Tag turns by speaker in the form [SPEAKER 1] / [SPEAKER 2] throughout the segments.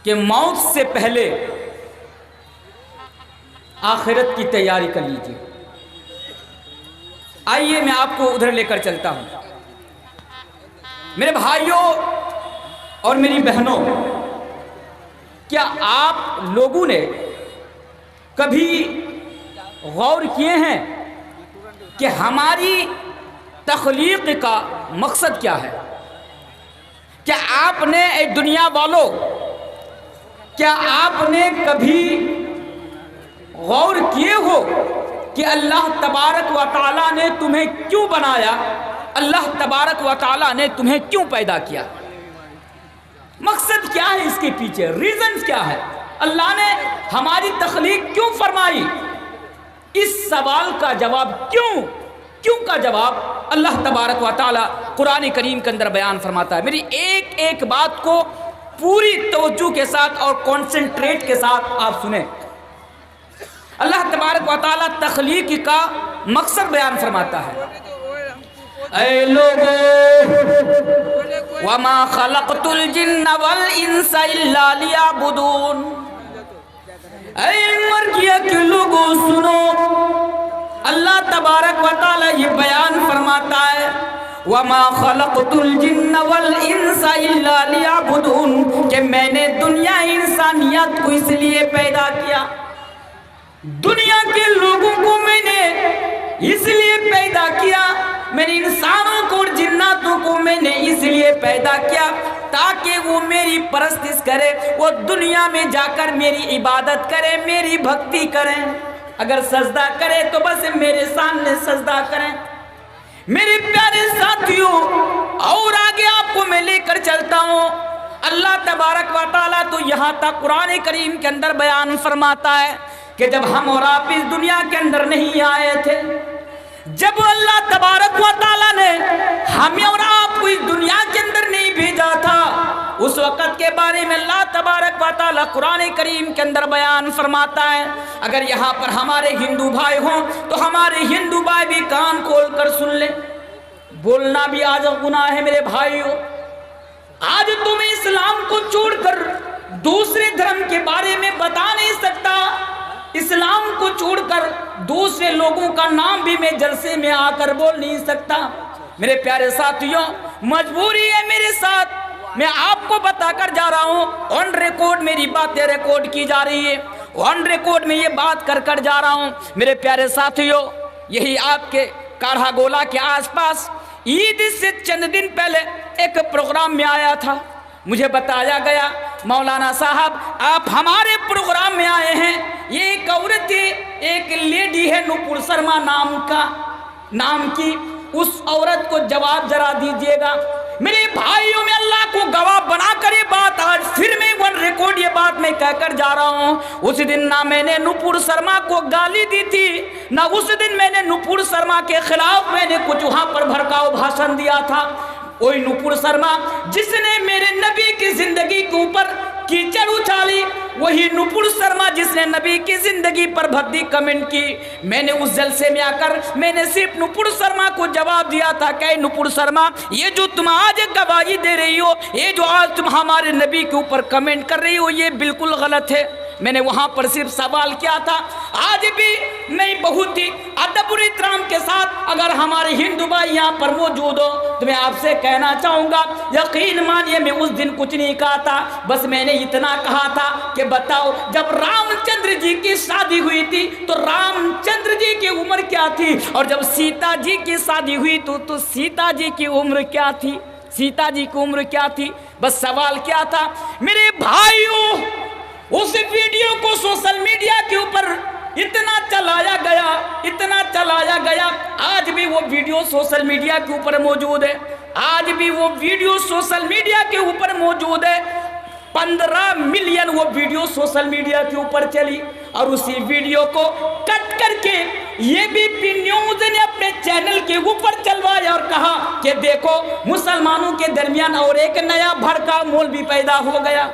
[SPEAKER 1] کہ موت سے پہلے آخرت کی تیاری کر لیجیے۔ آئیے میں آپ کو ادھر لے کر چلتا ہوں۔ میرے بھائیوں اور میری بہنوں، کیا آپ لوگوں نے کبھی غور کیے ہیں کہ ہماری تخلیق کا مقصد کیا ہے؟ کیا آپ نے اے دنیا والوں، کیا آپ نے کبھی غور کیے ہو کہ اللہ تبارک و تعالیٰ نے تمہیں کیوں بنایا؟ اللہ تبارک و تعالیٰ نے تمہیں کیوں پیدا کیا؟ مقصد کیا ہے اس کے پیچھے؟ ریزنز کیا ہے؟ اللہ نے ہماری تخلیق کیوں فرمائی؟ اس سوال کا جواب کیوں کا جواب اللہ تبارک و تعالیٰ قرآن کریم کے اندر بیان فرماتا ہے۔ میری ایک ایک بات کو پوری توجہ کے ساتھ اور کانسنٹریٹ کے ساتھ آپ سنیں۔ اللہ تبارک و تعالیٰ تخلیق کا مقصد بیان فرماتا ہے۔ اے لوگو وما خلقت الجن والانس الا لیعبدون، اے مرگیا کے لوگوں سنو، اللہ تبارک و تعالیٰ یہ بیان فرماتا ہے وما خلقت الجن والانس الا لیعبدون، کہ میں نے دنیا انسانیت کو اس لیے پیدا کیا، دنیا کے لوگوں کو میں نے اس لیے پیدا کیا، میں نے انسانوں کو اور جناتوں کو میں نے اس لیے پیدا کیا تاکہ وہ میری پرستش کرے، وہ دنیا میں جا کر میری عبادت کرے، میری بھکتی کریں، اگر سجدہ کرے تو بس میرے سامنے سجدہ کریں۔ میرے پیارے ساتھیوں، اور آگے آپ کو میں لے کر چلتا ہوں۔ اللہ تبارک و تعالیٰ تو یہاں تک قرآن کریم کے اندر بیان فرماتا ہے کہ جب ہم اور آپ اس دنیا کے اندر نہیں آئے تھے، جب اللہ تبارک و تعالیٰ نے ہمیں اور آپ کو اس دنیا کے اندر نہیں بھیجا تھا، اس وقت کے بارے میں اللہ تبارک و تعالیٰ قرآن کریم کے اندر بیان فرماتا ہے۔ اگر یہاں پر ہمارے ہندو بھائی ہوں تو ہمارے ہندو بھائی بھی کان کھول کر سن لیں، بولنا بھی آج گناہ ہے میرے بھائیوں۔ آج تم اسلام کو چھوڑ کر دوسرے دھرم کے بارے میں بتا نہیں سکتا، اسلام کو چھوڑ کر دوسرے لوگوں کا نام بھی میں جلسے میں آ کر بول نہیں سکتا۔ میرے پیارے ساتھیوں، مجبوری ہے میرے ساتھ، میں آپ کو بتا کر جا رہا ہوں، آن ریکارڈ میری باتیں ریکارڈ کی جا رہی ہے، آن ریکارڈ میں یہ بات کر کر جا رہا ہوں۔ میرے پیارے ساتھیوں، یہی آپ کے کارہا گولا کے آس پاس عید سے چند دن پہلے ایک پروگرام میں آیا تھا، مجھے بتایا گیا مولانا صاحب آپ ہمارے پروگرام میں آئے ہیں، یہ ایک عورت ہے، ایک لیڈی ہے نپور شرما نام کی، اس عورت کو جواب ذرا دیجئے گا۔ میرے بھائیوں، میں اللہ کو گواہ بنا کر یہ بات آج پھر میں ون ریکارڈ یہ بات میں کہہ کر جا رہا ہوں، اس دن نہ میں نے نپور شرما کو گالی دی تھی، نہ اس دن میں نے نپور شرما کے خلاف میں نے کچھ وہاں پر بھڑکاؤ بھاشن دیا تھا۔ وہی نپور شرما جس نے میرے نبی کی زندگی کے اوپر کیچڑ اچھالی، وہی نپور شرما جس نے نبی کی زندگی پر بھدی کمنٹ کی، میں نے اس جلسے میں آ کر میں نے صرف نپور شرما کو جواب دیا تھا کہ نپور شرما، یہ جو تم آج گواہی دے رہی ہو، یہ جو آج تم ہمارے نبی کے اوپر کمنٹ کر رہی ہو، یہ بالکل غلط ہے۔ میں نے وہاں پر صرف سوال کیا تھا، آج بھی میں بہت ہی ادب اور احترام کے ساتھ اگر ہمارے ہندو بھائی یہاں پر موجود ہو تو میں آپ سے کہنا چاہوں گا، یقین مانیے میں اس دن کچھ نہیں کہا تھا، بس میں نے اتنا کہا تھا کہ بتاؤ جب رام چندر جی کی شادی ہوئی تھی تو رام چندر جی کی عمر کیا تھی، اور جب سیتا جی کی شادی ہوئی تو سیتا جی کی عمر کیا تھی، سیتا جی کی عمر کیا تھی؟ بس سوال کیا تھا میرے بھائیوں۔ اس ویڈیو کو سوشل میڈیا کے اوپر اتنا چلایا گیا، آج بھی وہ ویڈیو سوشل میڈیا کے اوپر موجود ہے، آج بھی وہ ویڈیو سوشل میڈیا کے اوپر موجود ہے، 15 ملین وہ ویڈیو سوشل میڈیا کے اوپر چلی، اور اسی ویڈیو کو کٹ کر کے یہ بھی پی نیوز نے اپنے چینل کے اوپر چلوایا اور کہا کہ دیکھو مسلمانوں کے درمیان اور ایک نیا بھڑکا مولوی پیدا ہو گیا۔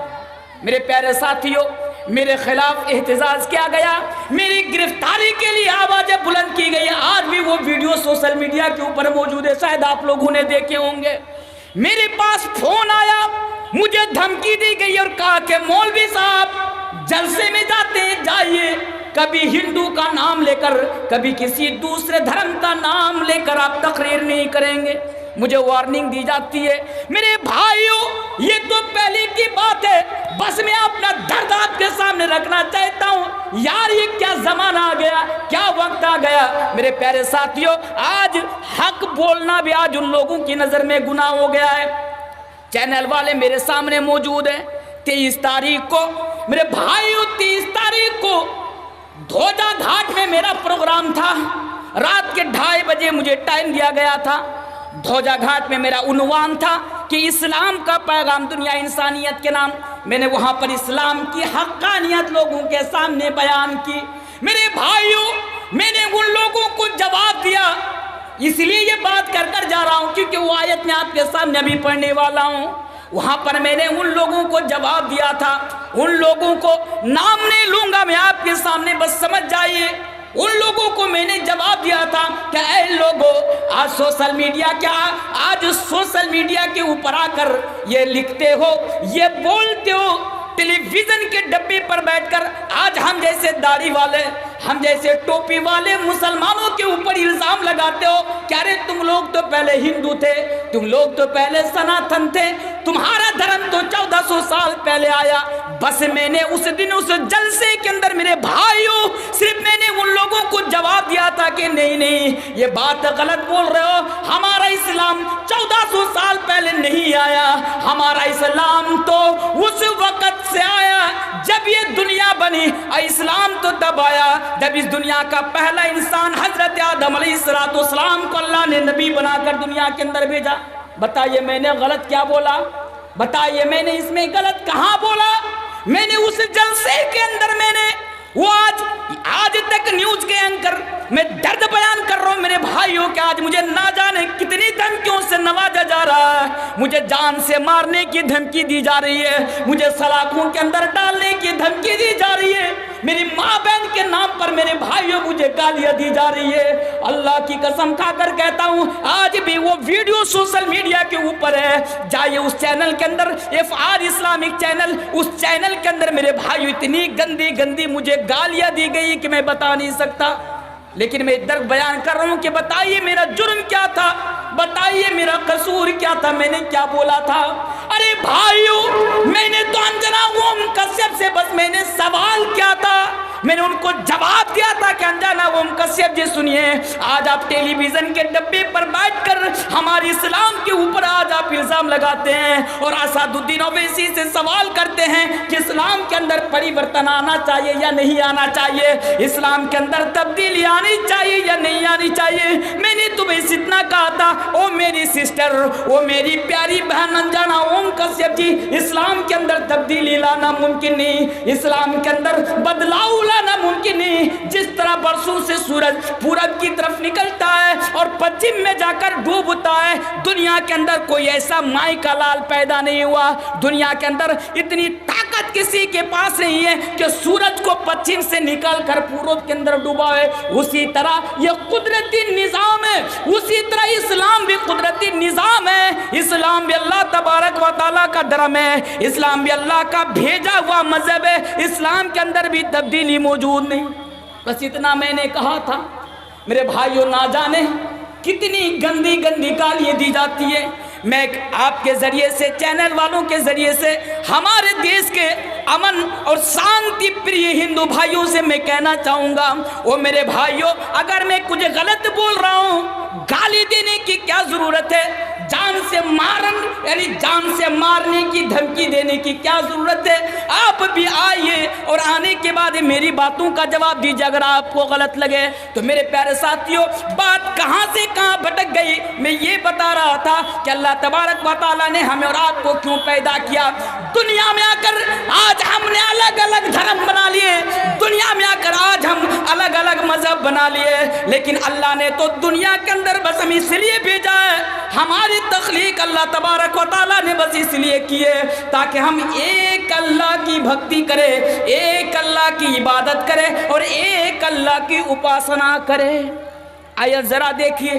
[SPEAKER 1] میرے پیارے ساتھیوں، میرے خلاف احتجاج کیا گیا، میری گرفتاری کے لیے آوازیں بلند کی گئی، آج بھی وہ ویڈیو سوشل میڈیا کے اوپر موجود ہے، شاید آپ لوگوں نے دیکھے ہوں گے۔ میرے پاس فون آیا مجھے دھمکی دی گئی اور کہا کہ مولوی صاحب جلسے میں جاتے ہیں جائیے، کبھی ہندو کا نام لے کر، کبھی کسی دوسرے دھرم کا نام لے کر آپ تقریر نہیں کریں گے۔ مجھے وارننگ دی جاتی ہے۔ میرے بھائیوں، یہ تو پہلے کی بات ہے، بس میں اپنا درد آپ کے سامنے رکھنا چاہتا ہوں۔ یار یہ کیا زمانہ آ گیا، کیا وقت آ گیا۔ میرے پیارے ساتھیوں، آج حق بولنا بھی آج ان لوگوں کی نظر میں گناہ ہو گیا ہے۔ چینل والے میرے سامنے موجود ہیں۔ 23 تاریخ کو میرے بھائیوں، 23 تاریخ کو دھوجا گھاٹ میں میرا پروگرام تھا۔ رات کے 2:30 بجے مجھے ٹائم دیا گیا تھا۔ دھوجا گھاٹ میں میرا عنوان تھا کہ اسلام کا پیغام دنیا انسانیت کے نام۔ میں نے وہاں پر اسلام کی حقانیت لوگوں کے سامنے بیان کی۔ میرے بھائیوں، میں نے ان لوگوں کو جواب دیا، اس لیے یہ بات کر کر جا رہا ہوں کیونکہ وہ آیت میں آپ کے سامنے ابھی پڑھنے والا ہوں۔ وہاں پر میں نے ان لوگوں کو جواب دیا تھا، ان لوگوں کو نام نہیں لوں گا میں آپ کے سامنے، بس سمجھ جائیے۔ ان لوگوں کو میں نے جواب دیا تھا کہ اے لوگوں، آج سوشل میڈیا کے اوپر آ کر یہ لکھتے ہو، یہ بولتے ہو، ٹیلی ویژن کے ڈبے پر بیٹھ کر آج ہم جیسے داڑھی والے، ہم جیسے ٹوپی والے مسلمانوں کے اوپر الزام لگاتے ہو کہ ارے تم لوگ تو پہلے ہندو تھے، تم لوگ تو پہلے سناتن تھے، تمہارا دھرم تو 1400 سال پہلے آیا۔ بس میں نے اس دن اس جلسے کے اندر میرے بھائیوں صرف میں نے ان لوگوں کو جواب دیا تھا کہ نہیں یہ بات غلط بول رہے ہو، ہمارا اسلام 1400 سال پہلے نہیں آیا، ہمارا اسلام تو اس وقت سے آیا جب یہ دنیا بنی، اور اسلام تو تب آیا جب اس دنیا کا پہلا انسان حضرت آدم علیہ السلام کو اللہ نے نبی بنا کر دنیا کے اندر بھیجا۔ بتائیے میں نے غلط کیا بولا؟ بتائیے میں نے اس میں غلط کہاں بولا؟ میں نے اس جلسے کے اندر میں نے وہ آج تک نیوز کے اینکر میں درد بیان کر رہا ہوں میرے بھائیوں کہ آج مجھے نہ جانے کتنی دھمکیوں سے نوازا جا رہا ہے۔ مجھے جان سے مارنے کی دھمکی دی جا رہی ہے، مجھے سلاخوں کے اندر ڈالنے کی دھمکی دی جا رہی ہے، میری ماں بہن کے نام پر میرے بھائیوں مجھے گالیاں دی جا رہی ہے۔ اللہ کی قسم کھا کر کہتا ہوں، آج بھی وہ ویڈیو سوشل میڈیا کے اوپر ہے، جائیے اس چینل کے اندر، FR اسلامک چینل، اس چینل کے اندر میرے بھائیوں اتنی گندی مجھے گالیاں دی گئی کہ میں بتا نہیں سکتا۔ لیکن میں درد بیان کر رہا ہوں کہ بتائیے میرا جرم کیا تھا، بتائیے میرا قصور کیا تھا، میں نے کیا بولا تھا؟ ارے بھائیوں، میں نے تو انجنا اوم کشیپ سے بس میں نے سوال کیا تھا، میں نے ان کو جواب دیا تھا کہ انجنا اوم کشیپ جی سنیے، آج آپ ٹیلی ویژن کے ڈبے پر بیٹھ کر ہمارے اسلام کے اوپر آج آپ الزام لگاتے ہیں اور اسد الدین اویسی سے سوال کرتے ہیں کہ اسلام کے اندر پریورتن آنا چاہیے یا نہیں آنا چاہیے، اسلام کے اندر تبدیلی آنی چاہیے یا نہیں آنی چاہیے۔ میں نے تمہیں اتنا کہا تھا، او میری سسٹر، او میری پیاری بہن انجنا اوم کشیپ جی، اسلام کے اندر تبدیلی لانا ممکن نہیں، اسلام کے اندر بدلاؤ لانا ممکن نہیں۔ جس طرح برسوں سے سورج پورب کی طرف نکلتا ہے اور پچھم میں جا کر ڈوبتا ہے، دنیا کے اندر کوئی ایسا مائی کا لال پیدا نہیں ہوا، دنیا کے اندر اتنی طاقت کسی کے پاس نہیں ہے کہ سورج کو پچھم سے نکال کر پورب کے اندر ڈوبائے۔ اسی طرح یہ قدرتی نظام ہے، اسی طرح اسلام بھی قدرتی نظام ہے، اسلام بھی اللہ تبارک و تعالیٰ کا دھرم ہے، اسلام بھی اللہ کا بھیجا ہوا مذہب ہے، اسلام کے اندر بھی تبدیلی موجود نہیں۔ بس اتنا میں نے کہا تھا۔ میرے بھائیوں، نہ جانے کتنی گندی گالیاں دی جاتی ہے۔ میں آپ کے ذریعے سے، چینل والوں کے ذریعے سے ہمارے دیش کے امن اور شانتی پریہ ہندو بھائیوں سے میں کہنا چاہوں گا، وہ میرے بھائیوں، اگر میں کچھ غلط بول رہا ہوں، گالی دینے کی کیا ضرورت ہے؟ جان سے مارنے کی دھمکی دینے کی کیا ضرورت ہے؟ آپ بھی آئیے اور آنے کے بعد میری باتوں کا جواب دیجیے اگر آپ کو غلط لگے تو۔ میرے پیارے ساتھیوں، بات کہاں سے کہاں بھٹک گئی، میں یہ بتا رہا تھا کہ اللہ تبارک و تعالیٰ نے ہمیں اور آپ کو کیوں پیدا کیا۔ دنیا میں آ کر آج ہم نے الگ الگ دھرم بنا لیے، دنیا میں آ کر آج ہم الگ الگ مذہب بنا لیے، لیکن اللہ نے تو دنیا کے اندر بس ہم اس لیے بھیجا ہے، ہماری تخلیق اللہ تبارک و تعالیٰ نے بس اس لیے کی ہے تاکہ ہم ایک اللہ کی بھکتی کرے، ایک اللہ کی عبادت کرے اور ایک اللہ کی اپاسنا کرے۔ آیت ذرا دیکھیے،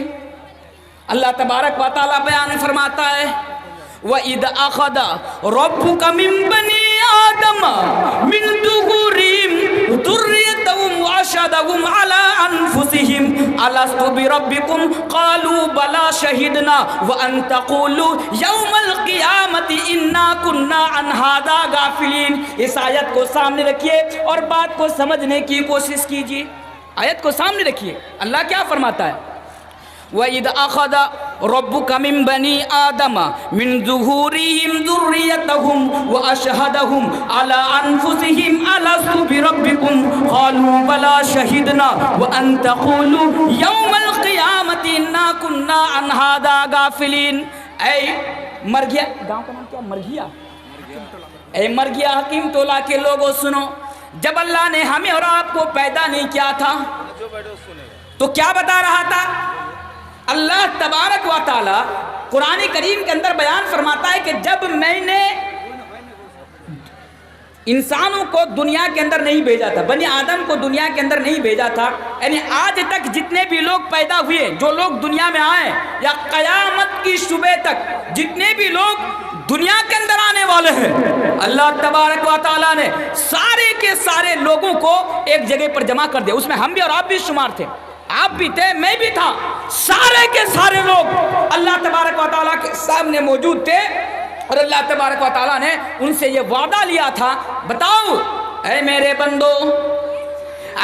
[SPEAKER 1] اللہ تبارک و تعالیٰ بیان فرماتا ہے وَإِذْ أَخَذَ رَبُّكَ مِنْ بَنِي آدَمَ مِنْ ظُهُورِهِمْ ذُرِّيَّتَهُمْ وَأَشْهَدَهُمْ عَلَىٰ أَنفُسِهِمْ أَلَسْتُ بِرَبِّكُمْ قَالُوا بَلَىٰ شَهِدْنَا وَأَنْ تَقُولُوا يَوْمَ الْقِيَامَةِ إِنَّا كُنَّا عَنْ هَٰذَا غَافِلِينَ۔ اس آیت کو سامنے رکھیے اور بات کو سمجھنے کی کوشش کیجیے۔ آیت کو سامنے رکھیے، اللہ کیا فرماتا ہے؟ وَإِذْ أَخَذَ رَبُّكَ مِنْ بَنِي آدَمَ مِنْ ظُهُورِهِمْ ذُرِّيَّتَهُمْ وَأَشْهَدَهُمْ عَلَىٰ أَنفُسِهِمْ أَلَسْتُ بِرَبِّكُمْ قَالُوا بَلَىٰ شَهِدْنَا وَأَنْ تَقُولُوا يَوْمَ الْقِيَامَةِ إِنَّا كُنَّا عَنْ هَٰذَا غَافِلِينَ۔ اے مرگیا، گاؤں کا نام کیا؟ مرگیا۔ اے مرگیا حکیم ٹولہ کے لوگوں سنو، جب اللہ نے ہمیں اور آپ کو پیدا نہیں کیا تھا تو کیا بتا رہا تھا؟ اللہ تبارک و تعالی قرآن کریم کے اندر بیان فرماتا ہے کہ جب میں نے انسانوں کو دنیا کے اندر نہیں بھیجا تھا، بنی آدم کو دنیا کے اندر نہیں بھیجا تھا، یعنی آج تک جتنے بھی لوگ پیدا ہوئے، جو لوگ دنیا میں آئے، یا قیامت کی صبح تک جتنے بھی لوگ دنیا کے اندر آنے والے ہیں، اللہ تبارک و تعالیٰ نے سارے کے سارے لوگوں کو ایک جگہ پر جمع کر دیا۔ اس میں ہم بھی اور آپ بھی شمار تھے، آپ بھی تھے، میں بھی تھا، سارے کے سارے لوگ اللہ تبارک و تعالیٰ کے سامنے موجود تھے، اور اللہ تبارک و تعالیٰ نے ان سے یہ وعدہ لیا تھا، بتاؤ اے میرے بندو،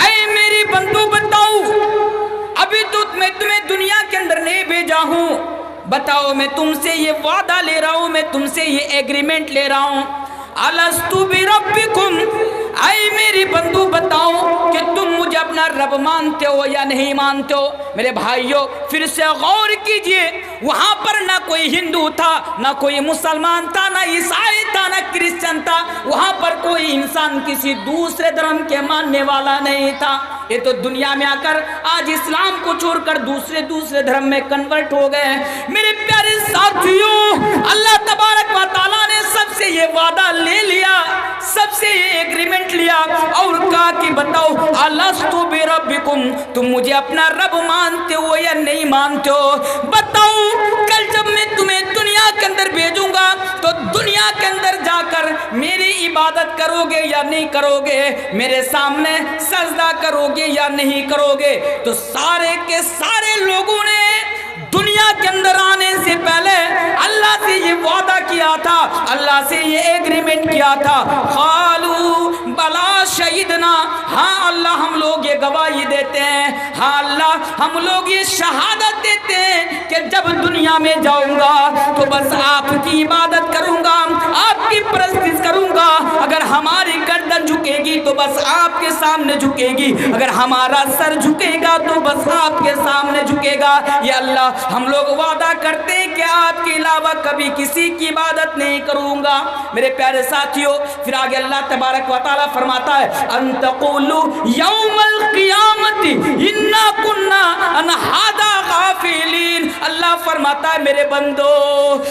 [SPEAKER 1] اے میری بندو بتاؤ، ابھی تو میں تمہیں دنیا کے اندر نہیں بھیجا ہوں، بتاؤ میں تم سے یہ وعدہ لے رہا ہوں، میں تم سے یہ ایگریمنٹ لے رہا ہوں، الستُ بربکم، اے میری بندو بتاؤ کہ تم مجھے اپنا رب مانتے ہو یا نہیں مانتے ہو؟ میرے بھائیوں پھر سے غور کیجئے، وہاں پر نہ کوئی ہندو تھا، نہ کوئی مسلمان تھا، نہ عیسائی تھا، نہ کرسچن تھا، وہاں پر کوئی انسان کسی دوسرے دھرم کے ماننے والا نہیں تھا۔ یہ تو دنیا میں آ کر آج اسلام کو چھوڑ کر دوسرے دھرم میں کنورٹ ہو گئے ہیں۔ میرے پیارے ساتھیوں، اللہ تبارک و تعالیٰ نے سب سے یہ وعدہ لے لیا، سب سے یہ ایگریمنٹ لیا اور کہا کہ بتاؤ الستُ بربکم، تم مجھے اپنا رب مانتے ہو یا نہیں مانتے ہو؟ بتاؤ کل جب میں تمہیں دنیا کے اندر بھیجوں گا تو دنیا کے اندر جا کر میری عبادت کرو گے یا نہیں کرو گے؟ میرے سامنے سجدہ کرو گے یا نہیں کرو گے؟ تو سارے کے سارے لوگوں نے دنیا کے اندر آنے سے پہلے اللہ سے یہ وعدہ کیا تھا، اللہ سے یہ ایگریمنٹ کیا تھا، قالوا بلا شہدنا، ہاں اللہ ہم لوگ یہ گواہی دیتے ہیں، ہاں اللہ ہم لوگ یہ شہادت دیتے ہیں کہ جب دنیا میں جاؤں گا تو بس آپ کی عبادت کروں گا، آپ کی پرستش کروں گا، اگر ہماری گردن جھکے گی تو بس آپ کے سامنے جھکے گی، اگر ہمارا سر جھکے گا تو بس آپ کے سامنے جھکے گا۔ یہ اللہ ہم لوگ وعدہ کرتے ہیں کہ آپ کے علاوہ کبھی کسی کی عبادت نہیں کروں گا۔ میرے پیارے ساتھیوں پھر آگے اللہ تبارک و تعالیٰ فرماتا ہے ان تقولوا یوم القیامت انا کنا عن ھذا غافلین۔ اللہ فرماتا ہے میرے بندو،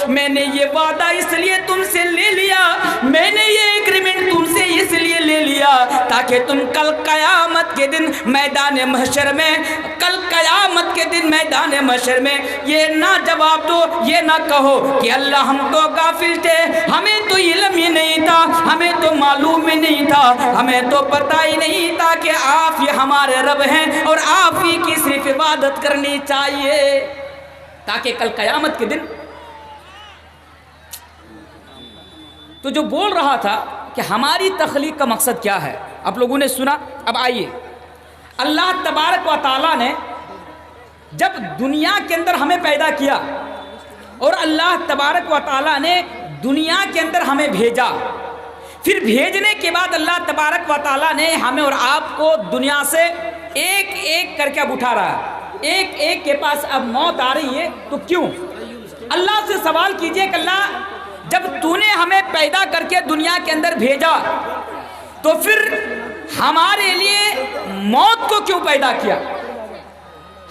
[SPEAKER 1] میں نے یہ وعدہ اس لیے تم سے لے لیا، میں نے یہ ایگریمنٹ تم سے اس لیے لے لیا تاکہ تم کل قیامت کے دن میدان محشر میں، کل قیامت کے دن میدان محشر میں یہ نہ جواب دو، یہ نہ کہو کہ اللہ ہم تو غافل تھے، ہمیں تو علم ہی نہیں تھا، ہمیں تو معلوم ہی نہیں تھا، ہمیں تو پتہ ہی نہیں تھا کہ آپ یہ ہمارے رب ہیں اور آپ ہی کی صرف عبادت کرنی چاہیے، تاکہ کل قیامت کے دن۔ تو جو بول رہا تھا کہ ہماری تخلیق کا مقصد کیا ہے، آپ لوگوں نے سنا، اب آئیے اللہ تبارک و تعالیٰ نے جب دنیا کے اندر ہمیں پیدا کیا اور اللہ تبارک و تعالیٰ نے دنیا کے اندر ہمیں بھیجا، پھر بھیجنے کے بعد اللہ تبارک و تعالیٰ نے ہمیں اور آپ کو دنیا سے ایک ایک کر کے اب اٹھا رہا ہے، ایک ایک کے پاس اب موت آ رہی ہے، تو کیوں؟ اللہ سے سوال کیجئے کہ اللہ جب تو نے ہمیں پیدا کر کے دنیا کے اندر بھیجا تو پھر ہمارے لیے موت کو کیوں پیدا کیا؟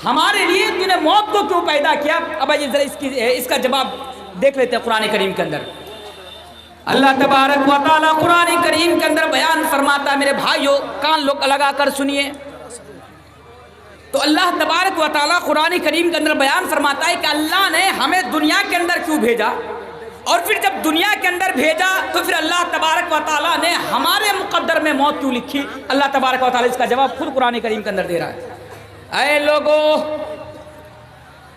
[SPEAKER 1] ہمارے لیے تو نے موت کو کیوں پیدا کیا؟ اب آئیے ذرا اس کا جواب دیکھ لیتے ہیں قرآن کریم کے اندر۔ اللہ تبارک و تعالیٰ قرآن کریم کے اندر بیان فرماتا ہے، میرے بھائیوں کان لوگ لگا کر سنیے، تو اللہ تبارک و تعالیٰ قرآن کریم کے اندر بیان فرماتا ہے کہ اللہ نے ہمیں دنیا کے اندر کیوں بھیجا؟ اور پھر جب دنیا کے اندر بھیجا تو پھر اللہ تبارک و تعالیٰ نے ہمارے مقدر میں موت کیوں لکھی؟ اللہ تبارک و تعالیٰ اس کا جواب خود قرآن کریم کے اندر دے رہا ہے. اے لوگو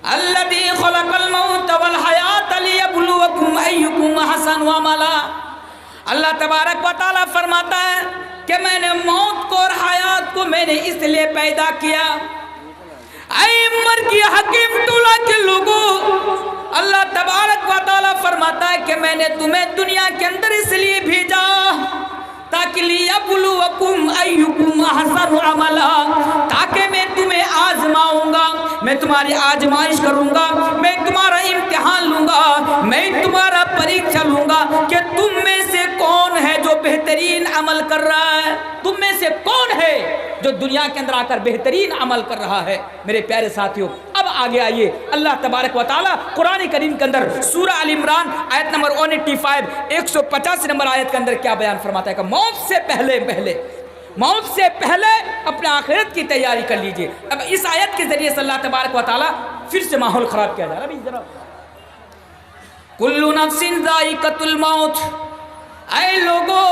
[SPEAKER 1] الذی خلق الموت والحیات لیبلوکم ایکم احسن عملا. اللہ تبارک و تعالیٰ فرماتا ہے کہ میں نے موت کو اور حیات کو میں نے اس لیے پیدا کیا. اے عمر کی حکیم طولہ کے لوگوں، اللہ تبارک و تعالیٰ فرماتا ہے کہ میں نے تمہیں دنیا کے اندر اس لیے بھیجا تاکہ لیبلوکم ایکم احسن عملا، تاکہ میں تمہیں آزماؤں گا، میں تمہاری آزمائش کروں گا، میں تمہارا امتحان لوں گا، میں تمہارا پریکشا لوں گا کہ تم میں سے کون ہے جو بہترین عمل کر رہا ہے. تم میں سے کون ہے جو دنیا کے اندر آ کر بہترین عمل کر رہا ہے. میرے پیارے ساتھیوں، اب آگے آئیے اللہ تبارک و تعالیٰ قرآن کریم کے اندر سورہ ال عمران آیت نمبر 185 150 نمبر آیت کے اندر کیا بیان فرماتا ہے کہ موت سے پہلے اپنے آخرت کی تیاری کر لیجئے. اب اس آیت کے ذریعے سے اللہ تبارک و تعالیٰ پھر سے ماحول خراب کیا جا رہا ہے. کل نفس ذائقۃ الموت، اے لوگوں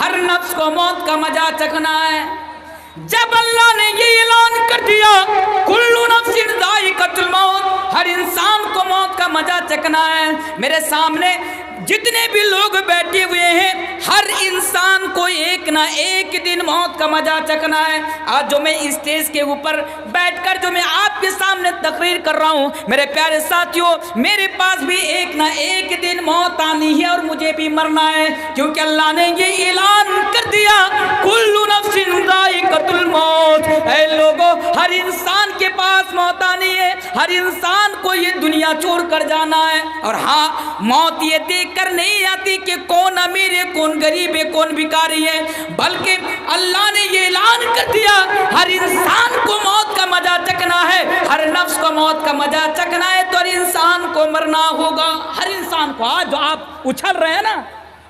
[SPEAKER 1] ہر نفس کو موت کا مزہ چکھنا ہے. جب اللہ نے یہ اعلان کر دیا کل نفس ذائقۃ الموت، ہر انسان کو موت کا مزہ چکھنا ہے، میرے سامنے جتنے بھی لوگ بیٹھے ہوئے ہیں ہر انسان کو ایک نہ ایک دن موت کا مزہ چکھنا ہے. آج جو میں اسٹیج کے اوپر بیٹھ کر جو میں آپ کے سامنے تقریر کر رہا ہوں میرے پیارے ساتھیوں، میرے پاس بھی ایک نہ ایک دن موت آنی ہے اور مجھے بھی مرنا ہے، کیونکہ اللہ نے یہ اعلان کر دیا کل نفس ذائقۃ الموت. اے لوگوں ہر انسان کے پاس موت آنی ہے، ہر انسان کو یہ دنیا چھوڑ کر جانا ہے. اور ہاں موت یہ دیکھ کر نہیں آتی کہ کون امیر ہے کون غریب ہے کون بھکاری ہے، بلکہ اللہ نے یہ اعلان کر دیا ہر انسان کو موت کا مزہ چکھنا ہے، ہر نفس کو موت کا مزہ چکھنا ہے تو ہر انسان کو مرنا ہوگا. ہر انسان کو آج جو آپ اچھل رہے ہیں نا،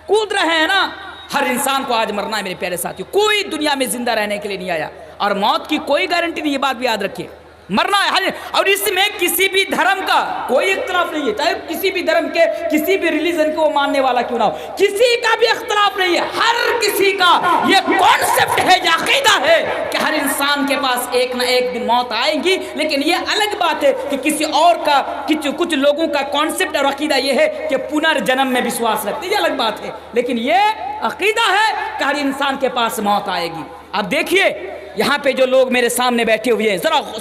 [SPEAKER 1] کود رہے ہیں نا، ہر انسان کو آج مرنا ہے میرے پیارے ساتھیوں. کوئی دنیا میں زندہ رہنے کے لیے نہیں آیا اور موت کی کوئی گارنٹی نہیں، یہ بات بھی یاد رکھیے. مرنا ہے. اور اس میں کسی بھی دھرم کا کوئی اختلاف نہیں ہے، چاہے کسی بھی دھرم کے کسی بھی ریلیجن کو وہ ماننے والا کیوں نہ ہو، کسی کا بھی اختلاف نہیں ہے. ہر کسی کا یہ کانسیپٹ ہے، یہ عقیدہ ہے کہ ہر انسان کے پاس ایک نہ ایک دن موت آئے گی. لیکن یہ الگ بات ہے کہ کسی اور کا کچھ لوگوں کا کانسیپٹ اور عقیدہ یہ ہے کہ پنرجنم میں وشواس رکھتے ہیں، یہ الگ بات ہے. لیکن یہ عقیدہ ہے کہ ہر انسان کے پاس موت آئے گی. اب دیکھیے یہاں پہ جو لوگ میرے سامنے بیٹھے ہوئے ہیں،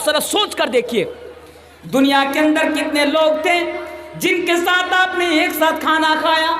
[SPEAKER 1] ذرا سوچ کر دیکھیے دنیا کے اندر کتنے لوگ تھے جن کے ساتھ آپ نے ایک ساتھ کھانا کھایا.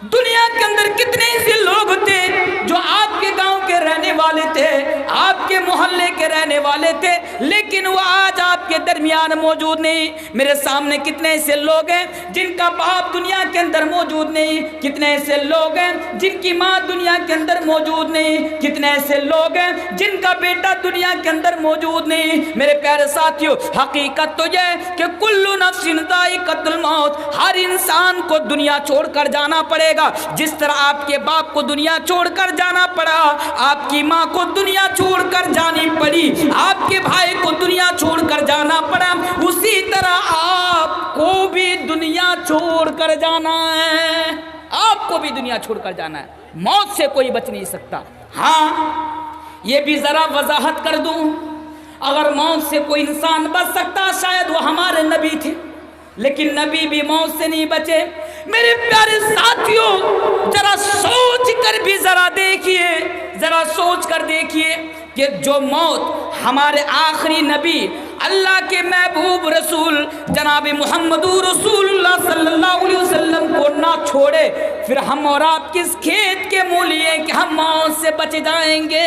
[SPEAKER 1] دنیا کے اندر کتنے ایسے لوگ تھے جو آپ کے گاؤں کے رہنے والے تھے، آپ کے محلے کے رہنے والے تھے، لیکن وہ آج آپ کے درمیان موجود نہیں. میرے سامنے کتنے ایسے لوگ ہیں جن کا باپ دنیا کے اندر موجود نہیں، کتنے ایسے لوگ ہیں جن کی ماں دنیا کے اندر موجود نہیں، کتنے ایسے لوگ ہیں جن کا بیٹا دنیا کے اندر موجود نہیں. میرے پیارے ساتھیوں، حقیقت تو یہ ہے کہ کل نفس ذائقۃ الموت، ہر انسان کو دنیا چھوڑ کر جانا پڑے گا. جس طرح آپ کے باپ کو دنیا چھوڑ کر جانا پڑا، آپ کی ماں کو دنیا چھوڑ کر جانی پڑی، آپ کے بھائی کو دنیا چھوڑ کر جانا پڑا، اسی طرح آپ کو بھی دنیا چھوڑ کر جانا ہے. آپ کو بھی دنیا چھوڑ کر جانا ہے. موت سے کوئی بچ نہیں سکتا. ہاں یہ بھی ذرا وضاحت کر دوں، اگر موت سے کوئی انسان بچ سکتا شاید وہ ہمارے نبی تھے، لیکن نبی بھی موت سے نہیں بچے. میرے پیارے ساتھیوں ذرا سوچ کر بھی ذرا سوچ کر دیکھیے کہ جو موت ہمارے آخری نبی اللہ کے محبوب رسول جناب محمد رسول اللہ صلی اللہ علیہ وسلم کو نہ چھوڑے، پھر ہم اور آپ کس کھیت کے مولی ہیں کہ ہم موت سے بچ جائیں گے.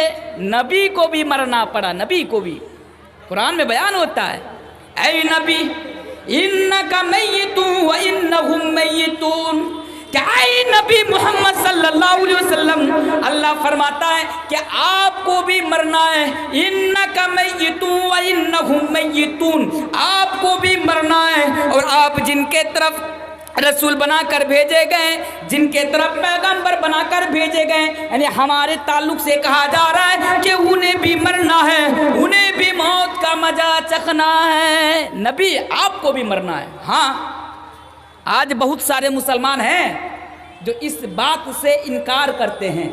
[SPEAKER 1] نبی کو بھی مرنا پڑا، نبی کو بھی. قرآن میں بیان ہوتا ہے اے نبی انک میت و انہم میتون، کہ اے نبی محمد صلی اللہ علیہ وسلم اللہ فرماتا ہے کہ آپ کو بھی مرنا ہے. انک میت و انہم میتون، آپ کو بھی مرنا ہے. اور آپ جن کے طرف رسول بنا کر بھیجے گئے، جن کے طرف پیغمبر بنا کر بھیجے گئے، یعنی ہمارے تعلق سے کہا جا رہا ہے کہ انہیں بھی مرنا ہے، انہیں بھی موت کا مزہ چکھنا ہے. نبی آپ کو بھی مرنا ہے. ہاں آج بہت سارے مسلمان ہیں جو اس بات سے انکار کرتے ہیں.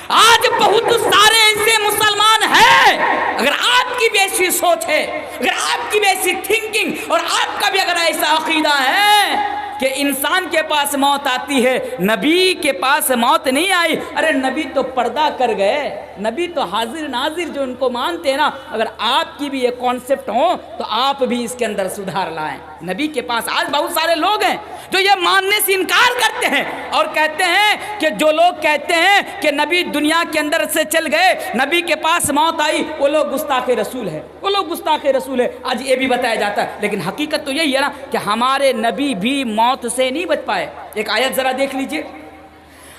[SPEAKER 1] آج بہت سارے ایسے مسلمان ہیں، اگر آپ کی بھی ایسی سوچ ہے، اگر آپ کی بھی ایسی تھنکنگ اور آپ کا بھی اگر ایسا عقیدہ ہے کہ انسان کے پاس موت آتی ہے، نبی کے پاس موت نہیں آئی، ارے نبی تو پردہ کر گئے، نبی تو حاضر ناظر جو ان کو مانتے ہیں نا، اگر آپ کی بھی یہ کانسیپٹ ہو تو آپ بھی اس کے اندر سدھار لائیں. نبی کے پاس آج بہت سارے لوگ ہیں جو یہ ماننے سے انکار کرتے ہیں اور کہتے ہیں کہ جو لوگ کہتے ہیں کہ نبی دنیا کے اندر سے چل گئے، نبی کے پاس موت آئی، وہ لوگ گستاخ رسول ہے، وہ لوگ گستاخ رسول ہے. آج یہ بھی بتایا جاتا ہے، لیکن حقیقت تو یہی ہے نا کہ ہمارے نبی بھی موت سے نہیں بچ پائے. ایک آیت ذرا دیکھ لیجئے،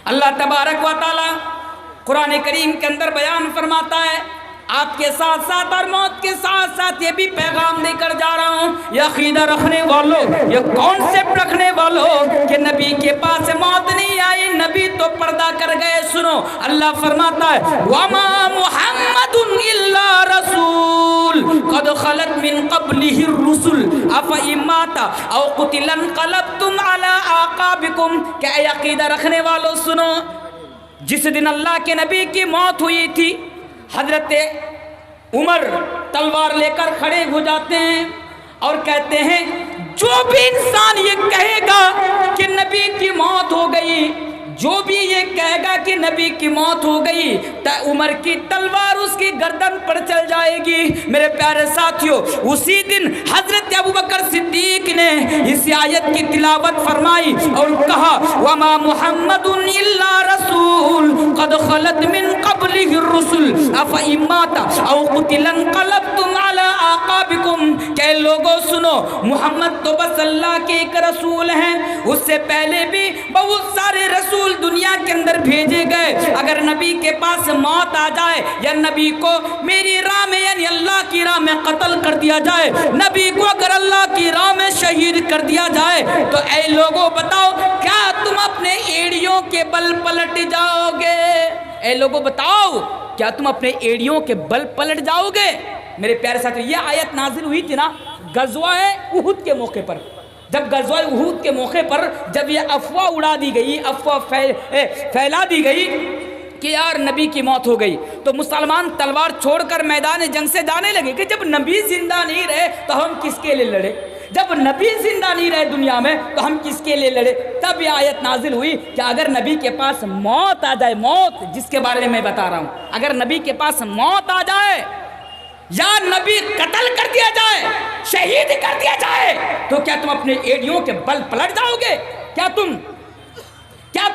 [SPEAKER 1] اللہ تبارک و تعالی قرآن کریم کے اندر بیان فرماتا ہے، آپ کے ساتھ ساتھ اور موت کے ساتھ ساتھ یہ بھی پیغام دے کر جا رہا ہوں، یہ عقیدہ رکھنے والوں، یہ کانسیپٹ رکھنے والوں کہ نبی کے پاس موت نہیں آئی، نبی تو پردہ کر گئے. سنو، اللہ فرماتا ہے وَمَا مُحَمَّدٌ إِلَّا رَسُولٌ قَدْ خَلَتْ مِن قَبْلِهِ الرُّسُلُ أَفَإِن مَاتَ أَوْ قُتِلَ انقلبتم عَلَىٰ أَعْقَابِكُمْ. کہ اے عقیدہ رکھنے والوں سنو، جس دن اللہ کے نبی کی موت ہوئی تھی، حضرت عمر تلوار لے کر کھڑے ہو جاتے ہیں اور کہتے ہیں جو بھی انسان یہ کہے گا کہ نبی کی موت ہو گئی، جو بھی یہ کہے گا کہ نبی کی موت ہو گئی، عمر کی تلوار اس کی گردن پر چل جائے گی. میرے پیارے ساتھیوں، اسی دن حضرت ابوبکر صدیق نے اس آیت کی تلاوت فرمائی اور کہا وَمَا مُحَمَّدٌ إِلَّا رَسُولٌ قَدْ خَلَتْ مِن قَبْلِهِ الرُّسُلُ أَفَإِن مَاتَ أَوْ قُتِلَ انقلبتم عَلَىٰ أَعْقَابِكُمْ. کہ لوگوں سنو، محمد تو بس اللہ کے ایک رسول ہیں، اس سے پہلے بھی بہت سارے رسول دنیا کے اندر بھیجے گئے. اگر نبی کے پاس موت آ جائے یا نبی کو میری راہ میں یعنی اللہ کی راہ میں قتل کر دیا جائے، نبی کو اگر اللہ کی راہ میں شہید کر دیا جائے، تو اے لوگوں بتاؤ کیا تم اپنے ایڑیوں کے بل پلٹ جاؤ گے؟ اے لوگوں بتاؤ کیا تم اپنے ایڑیوں کے بل پلٹ جاؤ گے؟ میرے پیارے ساتھی، یہ آیت نازل ہوئی تھی نا غزوہ احد کے موقع پر. جب غزوہ احد کے موقع پر جب یہ افواہ اڑا دی گئی، افواہ پھیلا دی گئی کہ یار نبی کی موت ہو گئی، تو مسلمان تلوار چھوڑ کر میدان جنگ سے جانے لگے کہ جب نبی زندہ نہیں رہے تو ہم کس کے لیے لڑے، جب نبی زندہ نہیں رہے دنیا میں تو ہم کس کے لیے لڑے. تب یہ آیت نازل ہوئی کہ اگر نبی کے پاس موت آ جائے، موت جس کے بارے میں بتا رہا ہوں، اگر نبی کے پاس موت آ جائے یا نبی قتل کر دیا جائے، شہید کر دیا جائے، تو کیا تم اپنے ایڑیوں کے بل پلٹ جاؤ گے؟ کیا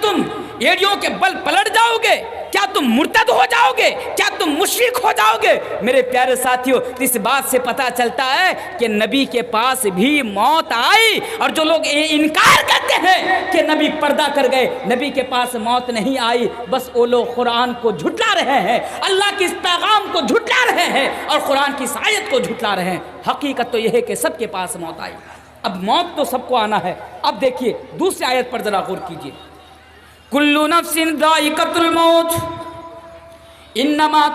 [SPEAKER 1] تم ایڑیوں کے بل پلٹ جاؤ گے؟ کیا تم مرتد ہو جاؤ گے؟ کیا تم مشرک ہو جاؤ گے؟ میرے پیارے ساتھیوں، اس بات سے پتہ چلتا ہے کہ نبی کے پاس بھی موت آئی. اور جو لوگ انکار کرتے ہیں کہ نبی پردہ کر گئے، نبی کے پاس موت نہیں آئی، بس وہ لوگ قرآن کو جھٹلا رہے ہیں، اللہ کے اس پیغام کو جھٹلا رہے ہیں اور قرآن کی اس آیت کو جھٹلا رہے ہیں. حقیقت تو یہ ہے کہ سب کے پاس موت آئی. اب موت تو سب کو آنا ہے. اب دیکھیے دوسری آیت پر ذرا غور کیجیے، کلو نفس ذائقۃ الموت انما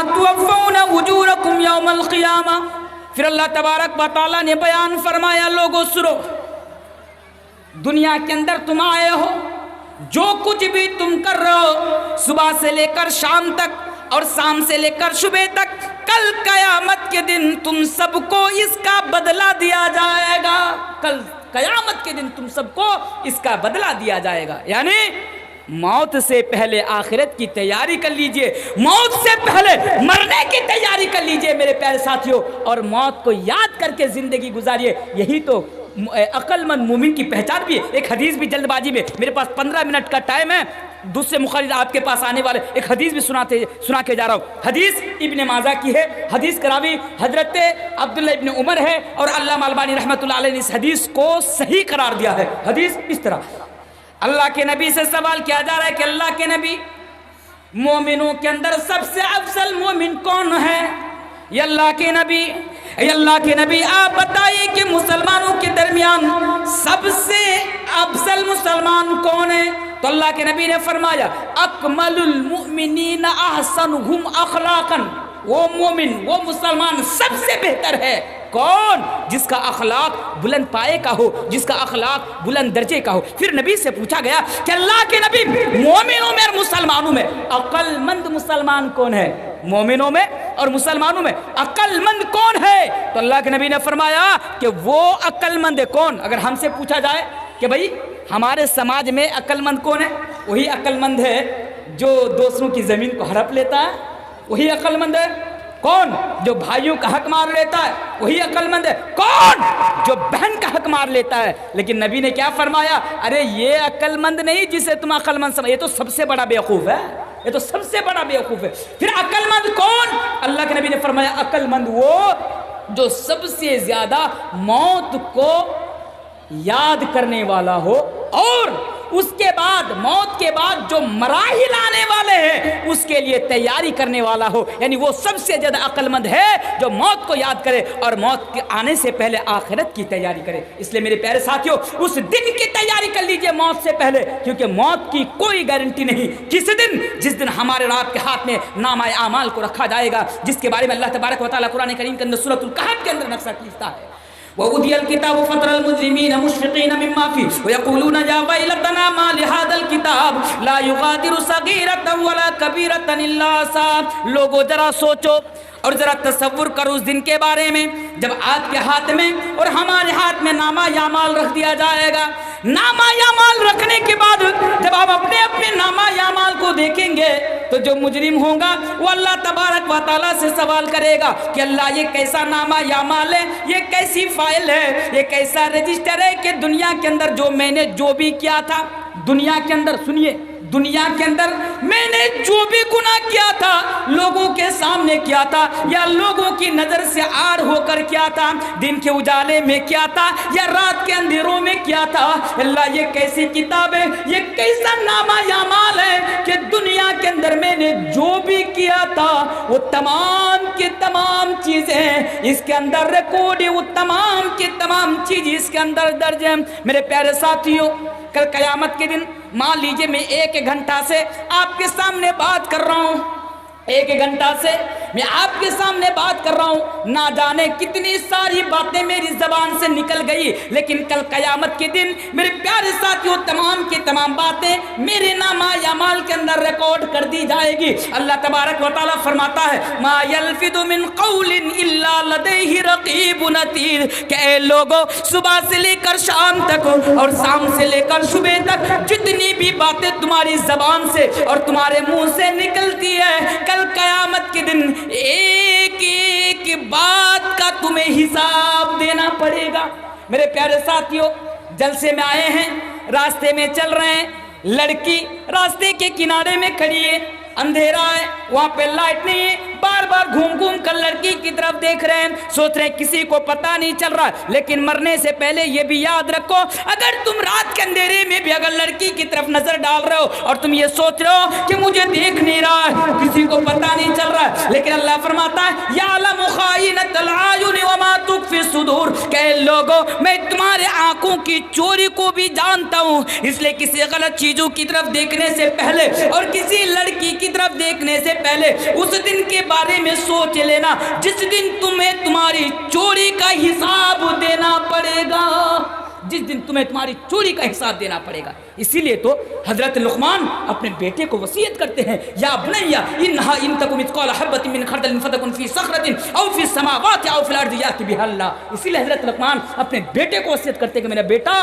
[SPEAKER 1] توفون اجورکم یوم القیامہ. پھر اللہ تبارک و تعالیٰ نے بیان فرمایا لوگوں سنو، دنیا کے اندر تم آئے ہو، جو کچھ بھی تم کر رہے ہو صبح سے لے کر شام تک اور شام سے لے کر صبح تک، کل قیامت کے دن تم سب کو اس کا بدلہ دیا جائے گا. کل قیامت کے دن تم سب کو اس کا بدلہ دیا جائے گا. یعنی موت سے پہلے آخرت کی تیاری کر لیجئے، موت سے پہلے مرنے کی تیاری کر لیجئے میرے پیارے ساتھیوں، اور موت کو یاد کر کے زندگی گزاریے. یہی تو عقل مند مومن کی پہچان بھی ہے. ایک حدیث بھی جلد بازی میں، میرے پاس 15 منٹ کا ٹائم ہے، دوسرے مخرج آپ کے پاس آنے والے، ایک حدیث بھی سنا کے جا رہا ہوں. حدیث ابن ماجہ کی ہے، حدیث کراوی حضرت عبداللہ ابن عمر ہے، اور علامہ البانی رحمۃ اللہ علیہ نے اس حدیث کو صحیح قرار دیا ہے. حدیث اس طرح، اللہ کے نبی سے سوال کیا جا رہا ہے کہ اللہ کے نبی، مومنوں کے اندر سب سے افضل مومن کون ہے؟ یہ اللہ کے نبی، اے اللہ کے نبی آپ بتائیے کہ مسلمانوں کے درمیان سب سے افضل مسلمان کون ہے؟ تو اللہ کے نبی نے فرمایا اکمل المؤمنین احسنہم اخلاقا، وہ مومن، وہ مسلمان سب سے بہتر ہے کون؟ جس کا اخلاق بلند پائے کا ہو، جس کا اخلاق بلند درجے کا ہو۔ پھر نبی سے پوچھا گیا کہ اللہ کے نبی، مومنوں میں اور مسلمانوں میں عقل مند مسلمان کون ہے؟ مومنوں میں اور مسلمانوں میں عقل مند کون ہے؟ تو اللہ کے نبی نے فرمایا کہ وہ عقل مند ہے کون؟ اگر ہم سے پوچھا جائے کہ بھائی ہمارے سماج میں عقل مند کون ہے، وہی عقل مند ہے جو دوسروں کی زمین کو ہڑپ لیتا ہے، وہی عقل مند ہے۔ کون؟ جو بھائیوں کا حق مار لیتا ہے، وہی عقل مند ہے۔ کون؟ جو بہن کا حق مار لیتا ہے۔ لیکن نبی نے کیا فرمایا؟ ارے یہ عقل مند نہیں جسے تم عقل مند سمجھ، یہ تو سب سے بڑا بیوقوف ہے، یہ تو سب سے بڑا بیوقوف ہے۔ پھر عقل مند کون؟ اللہ کے نبی نے فرمایا عقل مند وہ جو سب سے زیادہ موت کو یاد کرنے والا ہو، اور اس کے بعد موت کے بعد جو مراحل آنے والے ہیں اس کے لیے تیاری کرنے والا ہو۔ یعنی وہ سب سے زیادہ عقل مند ہے جو موت کو یاد کرے اور موت کے آنے سے پہلے آخرت کی تیاری کرے۔ اس لیے میرے پیارے ساتھیوں، اس دن کی تیاری کر لیجئے موت سے پہلے، کیونکہ موت کی کوئی گارنٹی نہیں۔ کس دن؟ جس دن ہمارے اور آپ کے ہاتھ میں نامہ اعمال کو رکھا جائے گا، جس کے بارے میں اللہ تبارک و تعالیٰ قرآن کریم کے اندر سورۃ الکہف کے اندر نقشہ کھینچتا ہے۔ وَأُوتِيَ الْكِتَابُ فَتَرَى الْمُجْرِمِينَ مُشْفِقِينَ مِمَّا فِيهِ وَيَقُولُونَ يَا وَيْلَتَنَا مَا لِهَذَا الْكِتَابِ لَا يُغَادِرُ صَغِيرَةً وَلَا كَبِيرَةً إِلَّا أَحْصَاهَا۔ لوگو ذرا سوچو اور ذرا تصور کرو اس دن کے بارے میں جب آپ کے ہاتھ میں اور ہمارے ہاتھ میں نامہ اعمال رکھ دیا جائے گا۔ نامہ اعمال رکھنے کے بعد جب آپ اپنے اپنے نامہ اعمال کو دیکھیں گے تو جو مجرم ہوگا وہ اللہ تبارک و تعالیٰ سے سوال کرے گا کہ اللہ یہ کیسا نامہ اعمال ہے، یہ کیسی فائل ہے، یہ کیسا رجسٹر ہے کہ دنیا کے اندر جو میں نے جو بھی کیا تھا، دنیا کے اندر سنیے، دنیا کے اندر میں نے جو بھی گناہ کیا تھا لوگوں کے سامنے کیا تھا یا لوگوں کی نظر سے آڑ ہو کر کیا تھا، دن کے اجالے میں کیا تھا یا رات کے اندھیروں میں کیا تھا، اللہ یہ کیسی کتاب ہے، یہ کیسا نامہ اعمال ہے کہ دنیا کے اندر میں نے جو بھی کیا تھا وہ تمام کی تمام چیزیں اس کے اندر ریکارڈ ہے، وہ تمام کی تمام چیز اس کے اندر درج ہیں۔ میرے پیارے ساتھیوں، کل قیامت کے دن مان لیجئے میں ایک گھنٹہ سے آپ کے سامنے بات کر رہا ہوں، ایک گھنٹہ سے میں آپ کے سامنے بات کر رہا ہوں، نہ جانے کتنی ساری باتیں میری زبان سے نکل گئی، لیکن کل قیامت کے دن میرے پیارے ساتھیوں تمام کی تمام باتیں میرے نامہ اعمال کے اندر ریکارڈ کر دی جائے گی۔ اللہ تبارک و تعالیٰ فرماتا ہے ما یلفظ من قول الا لدیہ رقیب عتید، کہ اے لوگوں صبح سے لے کر شام تک اور شام سے لے کر صبح تک جتنی بھی باتیں تمہاری زبان سے اور تمہارے منہ سے نکلتی ہے، کل قیامت کے دن ایک ایک بات کا تمہیں حساب دینا پڑے گا۔ میرے پیارے ساتھیوں، جلسے میں آئے ہیں، راستے میں چل رہے ہیں، لڑکی راستے کے کنارے میں کھڑی ہے، اندھیرا ہے، وہاں پہ لائٹ نہیں ہے، بار بار گھوم گھوم کر لڑکی کی طرف دیکھ رہے ہیں، سوچ رہے ہیں کسی کو پتہ نہیں چل رہا، لیکن مرنے سے پہلے یہ بھی یاد رکھو اگر تم رات کے اندھیرے میں بھی اگر لڑکی کی طرف نظر ڈال رہے ہو اور تم یہ سوچ رہے ہو کہ مجھے دیکھ نہیں رہا ہے، کسی کو پتہ نہیں چل رہا ہے، لیکن اللہ فرماتا ہے یعلم خائنۃ العیون وما تخفی الصدور، کہ لوگوں میں تمہارے آنکھوں کی چوری کو بھی جانتا ہوں، اس لیے کسی غلط چیزوں کی طرف دیکھنے سے پہلے اور کسی لڑکی کی طرف دیکھنے سے پہلے اس دن کے بارے میں سوچ لینا جس دن تمہیں تمہاری چوری کا حساب دینا پڑے گا، جس دن تمہیں تمہاری چوری کا حساب دینا پڑے گا۔ اسی لیے تو حضرت لقمان اپنے بیٹے کو وصیت کرتے ہیں یا بنیا انہا ان تک مثقال حبۃ من خردل فتکن فی صخرۃ او فی السماوات او فی الارض یأتی بها اللہ۔ اسی لیے حضرت لقمان اپنے بیٹے کو وصیت کرتے ہیں کہ میرا بیٹا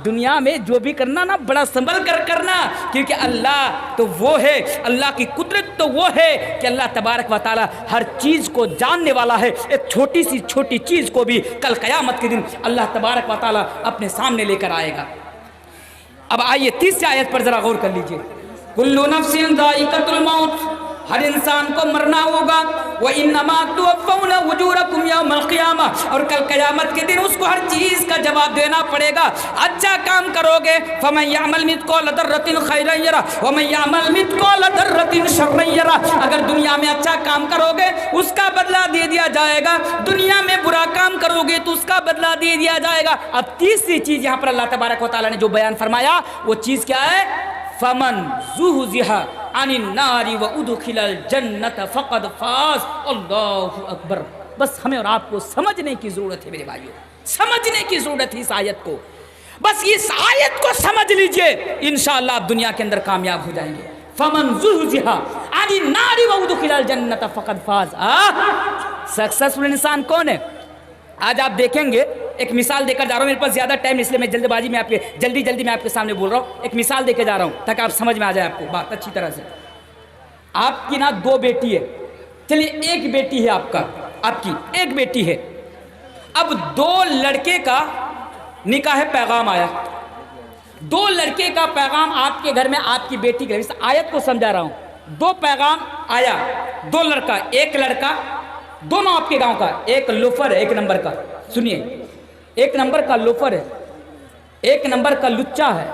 [SPEAKER 1] دنیا میں جو بھی کرنا نا بڑا سنبھل کر کرنا، کیونکہ اللہ تو وہ ہے، اللہ کی قدرت تو وہ ہے کہ اللہ تبارک و تعالی ہر چیز کو جاننے والا ہے، ایک چھوٹی سی چھوٹی چیز کو بھی کل قیامت کے دن اللہ تبارک و تعالی اپنے سامنے لے کر آئے گا۔ اب آئیے تیسری آیت پر ذرا غور کر لیجئے، کل نفس ذائقۃ الموت، ہر انسان کو مرنا ہوگا، وَإِنَّمَا تُوَفَّوْنَ أُجُورَكُمْ يَوْمَ الْقِيَامَةِ، اور کل قیامت کے دن اس کو ہر چیز کا جواب دینا پڑے گا۔ اچھا کام کرو گے فَمَن يَعْمَلْ مِثْقَالَ ذَرَّةٍ خَيْرًا يَرَهُ وَمَن يَعْمَلْ مِثْقَالَ ذَرَّةٍ شَرًّا يَرَهُ، اگر دنیا میں اچھا کام کرو گے اس کا بدلہ دے دیا جائے گا، دنیا میں برا کام کرو گے تو اس کا بدلہ دے دیا جائے گا۔ اب تیسری چیز یہاں پر اللہ تبارک و تعالیٰ نے جو بیان فرمایا وہ چیز کیا ہے؟ فمن زحزح عن النار وادخل الجنة فقد فاز۔ اللہ اکبر، بس ہمیں اور آپ کو سمجھنے کی ضرورت ہے میرے بھائیوں، سمجھنے کی ضرورت ہے اس آیت کو، بس اس آیت کو سمجھ لیجئے انشاءاللہ آپ دنیا کے اندر کامیاب ہو جائیں گے۔ فمن زحزح عن النار وادخل الجنۃ فقد فاز۔ سکسیسفل انسان کون ہے؟ آج آپ دیکھیں گے، ایک مثال دے کر جا رہا ہوں، میرے پاس زیادہ ٹائم اس لیے میں جلدی میں آپ کے سامنے بول رہا ہوں، ایک مثال دے کے جا رہا ہوں تاکہ آپ سمجھ میں آ جائے آپ کو بات اچھی طرح سے۔ آپ کی نا 2 بیٹی ہے، چلیے ایک بیٹی ہے آپ کی ایک بیٹی ہے، اب 2 لڑکے کا نکاح پیغام آیا، 2 لڑکے کا پیغام آپ کے گھر میں، آپ کی بیٹی کے گھر، اس آیت کو سمجھا رہا ہوں، 2 پیغام آیا، 2 لڑکا، ایک لڑکا، دونوں آپ کے گاؤں کا، ایک لوفر ہے، ایک نمبر کا، سنیے، ایک نمبر کا لوفر ہے، ایک نمبر کا لچا ہے،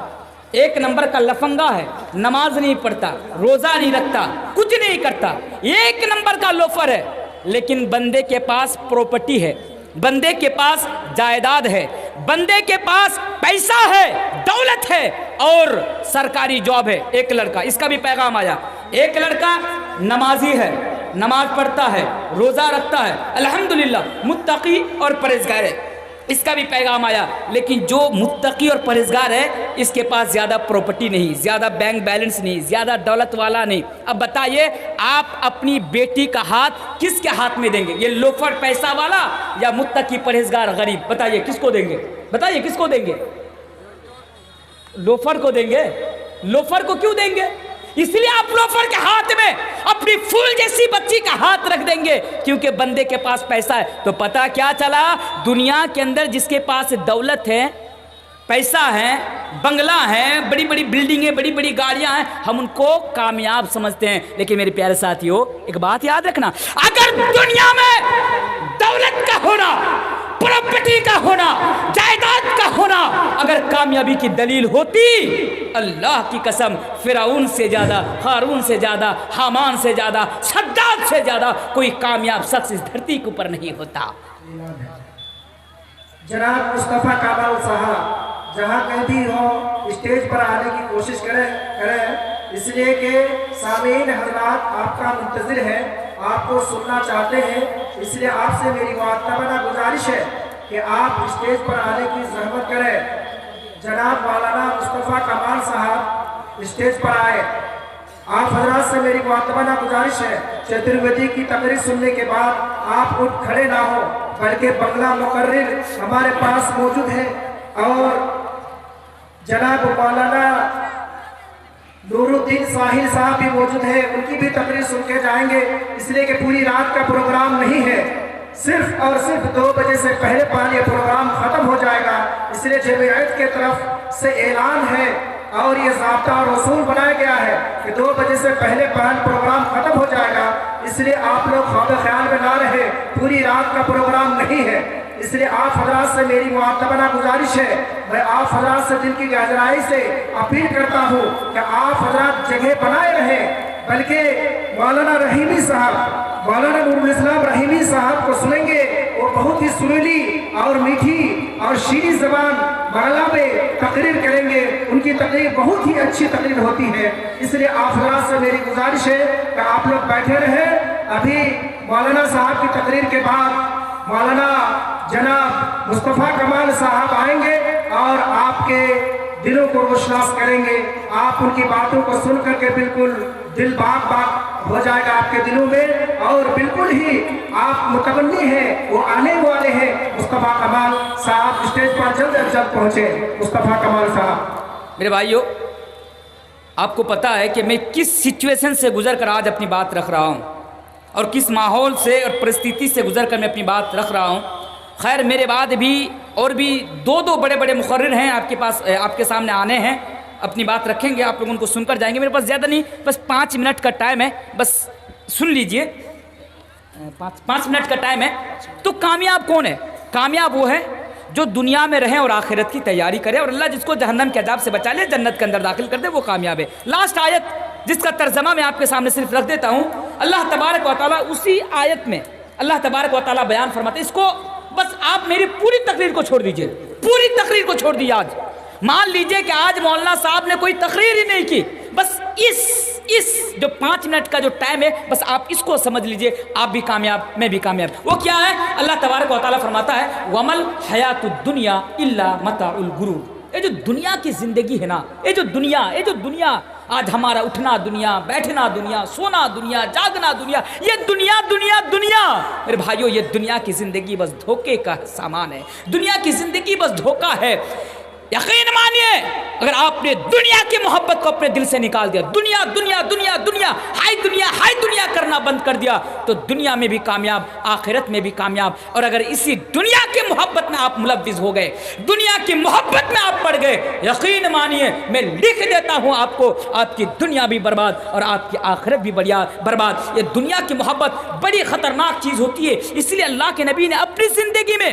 [SPEAKER 1] ایک نمبر کا لفنگا ہے، نماز نہیں پڑھتا، روزہ نہیں رکھتا، کچھ نہیں کرتا، ایک نمبر کا لوفر ہے، لیکن بندے کے پاس پراپرٹی ہے، بندے کے پاس جائیداد ہے، بندے کے پاس پیسہ ہے، دولت ہے اور سرکاری جاب ہے۔ ایک لڑکا، اس کا بھی پیغام آیا، ایک لڑکا نمازی ہے، نماز پڑھتا ہے، روزہ رکھتا ہے، الحمدللہ متقی اور پرہیزگار ہے، اس کا بھی پیغام آیا، لیکن جو متقی اور پرہیزگار ہے اس کے پاس زیادہ پراپرٹی نہیں، زیادہ بینک بیلنس نہیں، زیادہ دولت والا نہیں۔ اب بتائیے آپ اپنی بیٹی کا ہاتھ کس کے ہاتھ میں دیں گے؟ یہ لوفر پیسہ والا یا متقی پرہیزگار غریب؟ بتائیے کس کو دیں گے؟ بتائیے کس کو دیں گے؟ لوفر کو دیں گے۔ لوفر کو کیوں دیں گے؟ اس لیے آپ لوفر کے ہاتھ میں اپنی پھول جیسی بچی کا ہاتھ رکھ دیں گے کیونکہ بندے کے پاس پیسہ ہے۔ تو پتہ کیا چلا؟ دنیا کے اندر جس کے پاس دولت ہے، پیسہ ہے، بنگلہ ہے، بڑی بڑی بلڈنگیں، بڑی بڑی گاڑیاں ہیں، ہم ان کو کامیاب سمجھتے ہیں۔ لیکن میرے پیارے ساتھیو، ایک بات یاد رکھنا، اگر دنیا میں دولت کا ہونا، پراپرٹی کا ہونا، جائیداد کا ہونا اگر کامیابی کی دلیل ہوتی، اللہ کی قسم فرعون سے زیادہ، ہارون سے زیادہ، حامان سے زیادہ، شداد سے زیادہ کوئی کامیاب شخص اس دھرتی کے اوپر نہیں ہوتا۔
[SPEAKER 2] جناب مصطفیٰ کامل صاحب جہاں کہیں بھی ہو اسٹیج پر آنے کی کوشش کریں، اس لیے کہ سامعین حضرات آپ کا منتظر ہے، آپ کو سننا چاہتے ہیں، اس لیے آپ سے میری معتبرہ گزارش ہے کہ آپ اسٹیج پر آنے کی زحمت کریں۔ جناب مولانا مصطفیٰ کمال صاحب اسٹیج پر آئے۔ آپ حضرات سے میری معتبرہ گزارش ہے، چترویدی کی تقریر سننے کے بعد آپ اٹھ کھڑے نہ ہو، بلکہ بنگلہ مقرر ہمارے پاس موجود ہے اور جناب مولانا نور الدین ساحل صاحب بھی موجود ہے، ان کی بھی تقریر سن کے جائیں گے، اس لیے کہ پوری رات کا پروگرام نہیں ہے، صرف اور صرف 2 بجے سے پہلے یہ پروگرام ختم ہو جائے گا۔ اس لیے جمعیت کے طرف سے اعلان ہے اور یہ ضابطہ اور اصول بنایا گیا ہے کہ 2 بجے سے پہلے پروگرام ختم ہو جائے گا، اس لیے آپ لوگ خواب خیال میں نہ رہے، پوری رات کا پروگرام نہیں ہے۔ اس لیے آپ حضرات سے میری معتبرہ گزارش ہے، میں آپ حضرات سے دل کی گہرائی سے اپیل کرتا ہوں کہ آپ حضرات جگہ بنائے رہیں، بلکہ مولانا رحیمی صاحب، مولانا نور الاسلام رحیمی صاحب کو سنیں گے، وہ بہت ہی سریلی اور میٹھی اور شیریں زبان بنگلہ میں تقریر کریں گے، ان کی تقریر بہت ہی اچھی تقریر ہوتی ہے۔ اس لیے آپ حضرات سے میری گزارش ہے کہ آپ لوگ بیٹھے رہیں، ابھی مولانا صاحب کی تقریر کے بعد مولانا جناب مصطفیٰ کمال صاحب آئیں گے اور آپ کے دلوں کو روشناس کریں گے، آپ ان کی باتوں کو سن کر کے بالکل دل باغ باغ ہو جائے گا آپ کے دلوں میں، اور بالکل ہی آپ متمنی ہیں، وہ آنے والے ہیں مصطفیٰ کمال صاحب اسٹیج پر جلد از جلد پہنچے۔ مصطفیٰ کمال صاحب۔
[SPEAKER 1] میرے بھائیو، آپ کو پتا ہے کہ میں کس سچویشن سے گزر کر آج اپنی بات رکھ رہا ہوں اور کس ماحول سے اور پرستیتی سے گزر کر میں اپنی بات رکھ رہا ہوں۔ خیر میرے بعد بھی اور بھی 2 بڑے بڑے مقرر ہیں آپ کے پاس، آپ کے سامنے آنے ہیں، اپنی بات رکھیں گے، آپ لوگ ان کو سن کر جائیں گے۔ میرے پاس زیادہ نہیں، بس 5 منٹ کا ٹائم ہے، بس سن لیجئے، 5 منٹ کا ٹائم ہے۔ تو کامیاب کون ہے؟ کامیاب وہ ہے جو دنیا میں رہیں اور آخرت کی تیاری کرے، اور اللہ جس کو جہنم کے عذاب سے بچا لے، جنت کے اندر داخل کر دے، وہ کامیاب ہے۔ لاسٹ آیت جس کا ترجمہ میں آپ کے سامنے صرف رکھ دیتا ہوں، اللہ تبارک و تعالیٰ اسی آیت میں اللہ تبارک و تعالیٰ بیان فرماتے ہیں، اس کو بس آپ میری پوری تقریر کو چھوڑ دیجئے، پوری تقریر کو چھوڑ دیجئے۔ آج مان لیجئے کہ آج مولانا صاحب نے کوئی تقریر ہی نہیں کی، بس اس اس جو 5 منٹ کا جو ٹائم ہے بس آپ اس کو سمجھ لیجئے, آپ بھی کامیاب میں بھی کامیاب. وہ کیا ہے؟ اللہ تبارک و تعالیٰ فرماتا ہے وَمَلْ حَيَاتُ الدُّنْيَا إِلَّا مَتَاعُ الْغُرُورِ. یہ جو دنیا کی زندگی ہے نا, یہ جو دنیا آج ہمارا اٹھنا دنیا, بیٹھنا دنیا, سونا دنیا, جاگنا دنیا, یہ دنیا میرے بھائیوں, یہ دنیا کی زندگی بس دھوکے کا سامان ہے. دنیا کی زندگی بس دھوکا ہے. یقین مانیے اگر آپ نے دنیا کی محبت کو اپنے دل سے نکال دیا, دنیا ہائی دنیا کرنا بند کر دیا, تو دنیا میں بھی کامیاب, آخرت میں بھی کامیاب. اور اگر اسی دنیا کی محبت میں آپ ملوث ہو گئے, دنیا کی محبت میں آپ پڑ گئے, یقین مانیے میں لکھ دیتا ہوں آپ کو, آپ کی دنیا بھی برباد اور آپ کی آخرت بھی برباد. یہ دنیا کی محبت بڑی خطرناک چیز ہوتی ہے. اس لیے اللہ کے نبی نے اپنی زندگی میں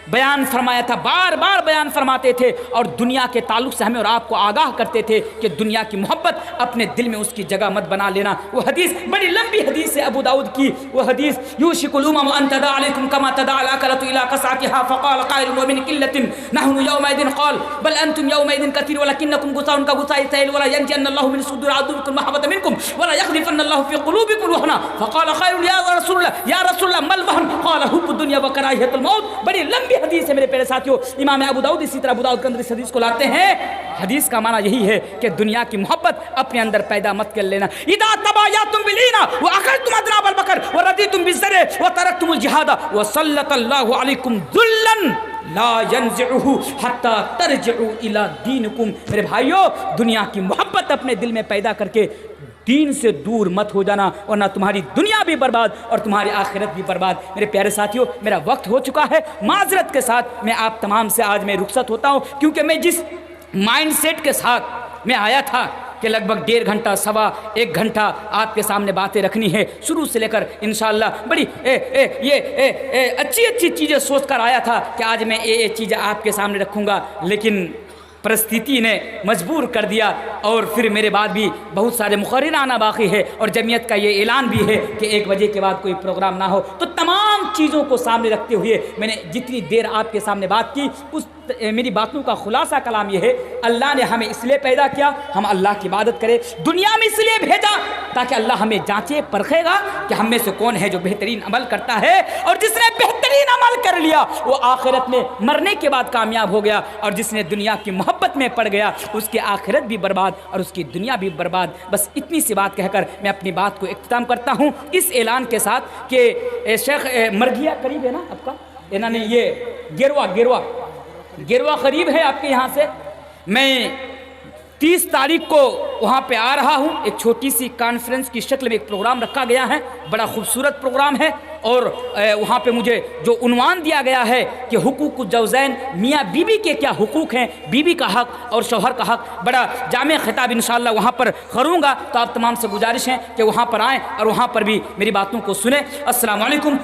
[SPEAKER 1] بیان فرمایا تھا, بار بار بیان فرماتے تھے اور دنیا کے تعلق سے ہمیں اور آپ کو آگاہ کرتے تھے کہ دنیا کی محبت اپنے دل میں اس کی جگہ مت بنا لینا. وہ حدیث بڑی لمبی حدیث ہے ابو داؤد کی, وہ حدیث یوشک الامم ان تداعى عليكم كما تداعى الاكلة الى قصعتها فقال قائل ومن قلة نحن يومئذ قال بل انتم يومئذ كثير ولكنكم غثاء كغثاء السيل ولا ينجين الله من صدور عدوكم محبة منكم ولا يخلفن الله في قلوبكم وهنا. فقال قائل يا رسول الله ما الوهن قال حب الدنيا وكراهية الموت. بڑی لمبی حدیث ہے میرے پیارے ساتھیوں. امام ابو داؤد اسی طرح ابو داؤد کے اندر اس حدیث کو لاتے ہیں. حدیث کا معنی یہی ہے کہ دنیا کی محبت اپنے اندر پیدا مت کر لینا. اذا تبايعتم بالعين واكلتم اذناب البقر ورضيتم بالزرع وتركتم الجهاد وسلط الله عليكم ذلا لا ينزعه حتى ترجعوا الى دينكم. میرے بھائیو, دنیا کی محبت اپنے دل میں پیدا کر کے دین سے دور مت ہو جانا, ورنہ تمہاری دنیا بھی برباد اور تمہاری آخرت بھی برباد. میرے پیارے ساتھیوں, میرا وقت ہو چکا ہے. معذرت کے ساتھ میں آپ تمام سے آج میں رخصت ہوتا ہوں, کیونکہ میں جس مائنڈ سیٹ کے ساتھ میں آیا تھا کہ لگ بھگ 1.5 گھنٹہ سوا 1 گھنٹہ آپ کے سامنے باتیں رکھنی ہے, شروع سے لے کر انشاءاللہ بڑی اچھی چیزیں سوچ کر آیا تھا کہ آج میں یہ چیزیں آپ کے سامنے رکھوں گا, لیکن پرستیتی نے مجبور کر دیا. اور پھر میرے بعد بھی بہت سارے مقررین آنا باقی ہے اور جمعیت کا یہ اعلان بھی ہے کہ 1 بجے کے بعد کوئی پروگرام نہ ہو. تو تمام چیزوں کو سامنے رکھتے ہوئے میں نے جتنی دیر آپ کے سامنے بات کی, اس میری باتوں کا خلاصہ کلام یہ ہے, اللہ نے ہمیں اس لیے پیدا کیا ہم اللہ کی عبادت کریں, دنیا میں اس لیے بھیجا تاکہ اللہ ہمیں جانچے پرکھے گا کہ ہم میں سے کون ہے جو بہترین عمل کرتا ہے, اور جس نے بہترین عمل کر لیا وہ آخرت میں مرنے کے بعد کامیاب ہو گیا, اور جس نے دنیا کی محبت میں پڑ گیا اس کی آخرت بھی برباد اور اس کی دنیا بھی برباد. بس اتنی سی بات کہہ کر میں اپنی بات کو اختتام کرتا ہوں اس اعلان کے ساتھ کہ شیخ مرگیا قریب ہے نا آپ کا, انہوں نے یہ گیروا قریب ہے آپ کے یہاں سے, میں 30 تاریخ کو وہاں پہ آ رہا ہوں. ایک چھوٹی سی کانفرنس کی شکل میں ایک پروگرام رکھا گیا ہے, بڑا خوبصورت پروگرام ہے, اور وہاں پہ مجھے جو عنوان دیا گیا ہے کہ حقوق الزوجین, میاں بیوی کے کیا حقوق ہیں, بیوی کا حق اور شوہر کا حق, بڑا جامع خطاب انشاءاللہ وہاں پر کروں گا. تو آپ تمام سے گزارش ہے کہ وہاں پر آئیں اور وہاں پر بھی میری باتوں کو سنیں. السلام علیکم.